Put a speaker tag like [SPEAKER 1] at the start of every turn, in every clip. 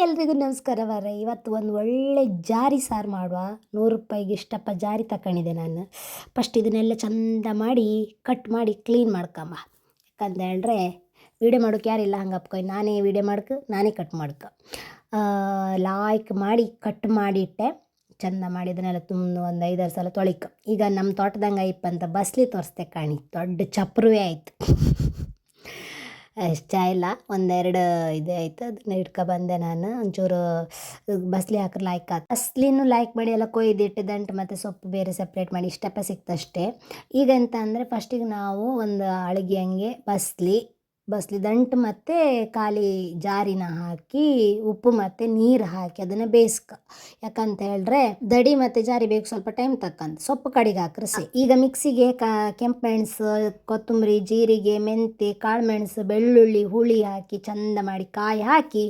[SPEAKER 1] ಎಲ್ರಿಗೂ ನಮಸ್ಕಾರ ಮಾರ್ರೆ. ಇವತ್ತು ಒಂದು ಒಳ್ಳೆ ಜಾರಿ ಸಾರು ಮಾಡುವ. 100 ರೂಪಾಯಿಗೆ ಇಷ್ಟಪ್ಪ ಜಾರಿ ತಗೊಂಡಿದ್ದೆ ನಾನು. ಫಸ್ಟ್ ಇದನ್ನೆಲ್ಲ ಚಂದ ಮಾಡಿ ಕಟ್ ಮಾಡಿ ಕ್ಲೀನ್ ಮಾಡ್ಕೊಂಬ. ಯಾಕಂತ ಹೇಳಿದ್ರೆ ವೀಡಿಯೋ ಮಾಡೋಕೆ ಯಾರಿಲ್ಲ, ಹಂಗೆ ಅಪ್ಕೊ ನಾನೇ ವೀಡಿಯೋ ಮಾಡ್ಕೊ ನಾನೇ ಕಟ್ ಮಾಡ್ಕೊ ಲಾಯ್ಕ್ ಮಾಡಿ ಕಟ್ ಮಾಡಿಟ್ಟೆ. ಚಂದ ಮಾಡಿ ಇದನ್ನೆಲ್ಲ ತುಂಬ ಒಂದು 5-6 ಸಲ ತೊಳಿಕ. ಈಗ ನಮ್ಮ ತೋಟದಂಗೆ ಐಪ್ ಅಂತ ಬಸ್ಲಿ ತೋರಿಸ್ತೆ ಕಾಣಿ, ದೊಡ್ಡ ಚಪ್ರುವೆ ಆಯ್ತು. ಇಷ್ಟ ಇಲ್ಲ, ಒಂದೆರಡು ಇದೇ ಆಯ್ತು. ಅದನ್ನ ಬಂದೆ ನಾನು. ಒಂಚೂರು ಬಸ್ಲಿ ಹಾಕ್ರೆ ಲೈಕ್ ಆಯ್ತು. ಬಸ್ಲಿನೂ ಲೈಕ್ ಮಾಡಿ ಎಲ್ಲ ಕೊಯ್ದಿಟ್ಟು ದಂಟು ಮತ್ತು ಸೊಪ್ಪು ಬೇರೆ ಸಪ್ರೇಟ್ ಮಾಡಿ ಇಷ್ಟಪ್ಪ ಸಿಕ್ತಷ್ಟೇ. ಈಗ ಎಂತ ಅಂದರೆ ಫಸ್ಟಿಗೆ ನಾವು ಒಂದು ಅಳಿಗೆ ಹಂಗೆ ಬಸ್ಲಿ ದಂಟು ಮತ್ತು ಖಾಲಿ ಜಾರಿನ ಹಾಕಿ ಉಪ್ಪು ಮತ್ತು ನೀರು ಹಾಕಿ ಅದನ್ನು ಬೇಯಿಸ್ಕ. ಯಾಕಂತ ಹೇಳಿದ್ರೆ ದಡಿ ಮತ್ತು ಜಾರಿ ಬೇಕು, ಸ್ವಲ್ಪ ಟೈಮ್ ತಕ್ಕಂತ. ಸೊಪ್ಪು ಕಡಿಗೆ ಹಾಕ್ರೆ ಸಿ. ಈಗ ಮಿಕ್ಸಿಗೆ ಕೆಂಪು ಮೆಣಸು, ಕೊತ್ತಂಬರಿ, ಜೀರಿಗೆ, ಮೆಂತೆ, ಕಾಳು ಮೆಣಸು, ಬೆಳ್ಳುಳ್ಳಿ, ಹುಳಿ ಹಾಕಿ ಚಂದ ಮಾಡಿ ಕಾಯಿ ಹಾಕಿ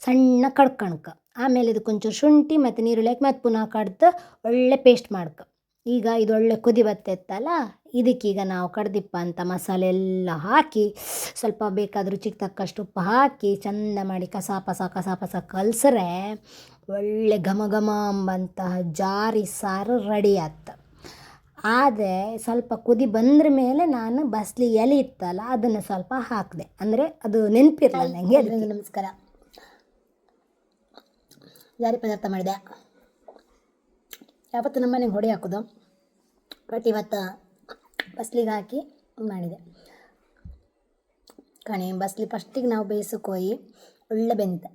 [SPEAKER 1] ಸಣ್ಣ ಕಡ್ಕಣ್ಕ. ಆಮೇಲೆ ಇದಕ್ಕೊಂಚೂರು ಶುಂಠಿ ಮತ್ತು ನೀರುಳ್ಳಿ ಹಾಕಿ ಮತ್ತು ಪುನಃ ಕಡ್ದು ಒಳ್ಳೆ ಪೇಸ್ಟ್ ಮಾಡ್ಕ. ಈಗ ಇದು ಒಳ್ಳೆ ಕುದಿ ಬತ್ತಿತ್ತಲ್ಲ, ಇದಕ್ಕೀಗ ನಾವು ಕಡ್ದಿಪ್ಪ ಅಂತ ಮಸಾಲೆ ಎಲ್ಲ ಹಾಕಿ ಸ್ವಲ್ಪ ಬೇಕಾದರೂ ರುಚಿಗೆ ತಕ್ಕಷ್ಟು ಉಪ್ಪು ಹಾಕಿ ಚಂದ ಮಾಡಿ ಕಸ ಪಸ ಕಲಸ್ರೆ ಒಳ್ಳೆ ಘಮ ಘಮ ಅಂಬಂತಹ ಜಾರಿ ಸಾರು ರೆಡಿ ಆಯ್ತು. ಆದರೆ ಸ್ವಲ್ಪ ಕುದಿ ಬಂದ್ರ ಮೇಲೆ ನಾನು ಬಸ್ಲಿ ಎಲೆ ಇತ್ತಲ್ಲ ಅದನ್ನು ಸ್ವಲ್ಪ ಹಾಕಿದೆ, ಅಂದರೆ ಅದು ನೆನಪಿರಲ್ಲ ನನಗೆ. ಅದರಿಂದ ನಮಸ್ಕಾರ. ಜಾರಿ ಪದಾರ್ಥ ಮಾಡಿದೆ. ಯಾವತ್ತು ನಮ್ಮ ಮನೆಗೆ ಹೊಡೆ ಹಾಕೋದು, ಬಟ್ ಇವತ್ತು ಬಸ್ಲಿಗೆ ಹಾಕಿ ಮಾಡಿದೆ ಕಣಿ. ಬಸ್ಲಿ ಫಸ್ಟಿಗೆ ನಾವು ಬೇಯಿಸೋಕೋಯಿ ಒಳ್ಳೆ ಬೆಂತ.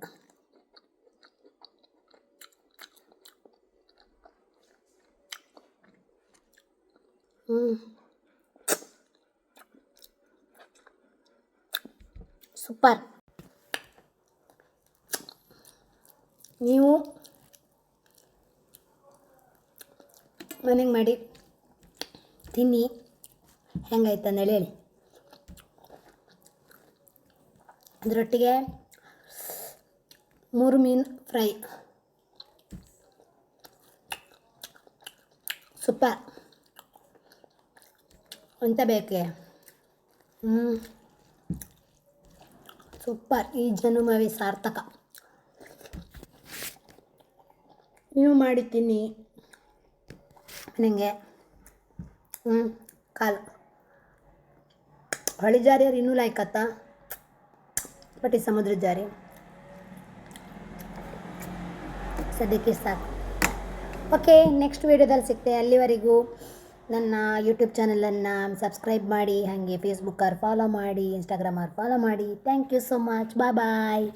[SPEAKER 1] ಸೂಪರ್. ನೀವು ಮನೆಗೆ ಮಾಡಿ ತಿನ್ನಿ, ಹೆಂಗಾಯ್ತು ಅಂದೇಳಿ ಹೇಳಿ. ಅದರೊಟ್ಟಿಗೆ 3 ಮೀನು ಫ್ರೈ, ಸೂಪರ್. ಎಂತ ಬೇಕೆ? ಸೂಪರ್. ಈ ಜನುಮವೇ ಸಾರ್ಥಕ. ನೀವು ಮಾಡಿ ತಿನ್ನಿ ನನಗೆ. ಕಾಲು ಹೊಳಿ ಜಾರಿ ಅವ್ರು ಇನ್ನೂ ಲಾಯ್ಕತ್ತ, ಬಟ್ ಈ ಸಮುದ್ರ ಜಾರಿ ಸದ್ಯಕ್ಕೆ ಸಾಕು. ಓಕೆ, ನೆಕ್ಸ್ಟ್ ವೀಡಿಯೋದಲ್ಲಿ ಸಿಗ್ತೆ. ಅಲ್ಲಿವರೆಗೂ ನನ್ನ ಯೂಟ್ಯೂಬ್ ಚಾನಲನ್ನು ಸಬ್ಸ್ಕ್ರೈಬ್ ಮಾಡಿ, ಹಾಗೆ ಫೇಸ್ಬುಕ್ಕವ್ರು ಫಾಲೋ ಮಾಡಿ, ಇನ್ಸ್ಟಾಗ್ರಾಮವ್ರು ಫಾಲೋ ಮಾಡಿ. Thank you so much. Bye.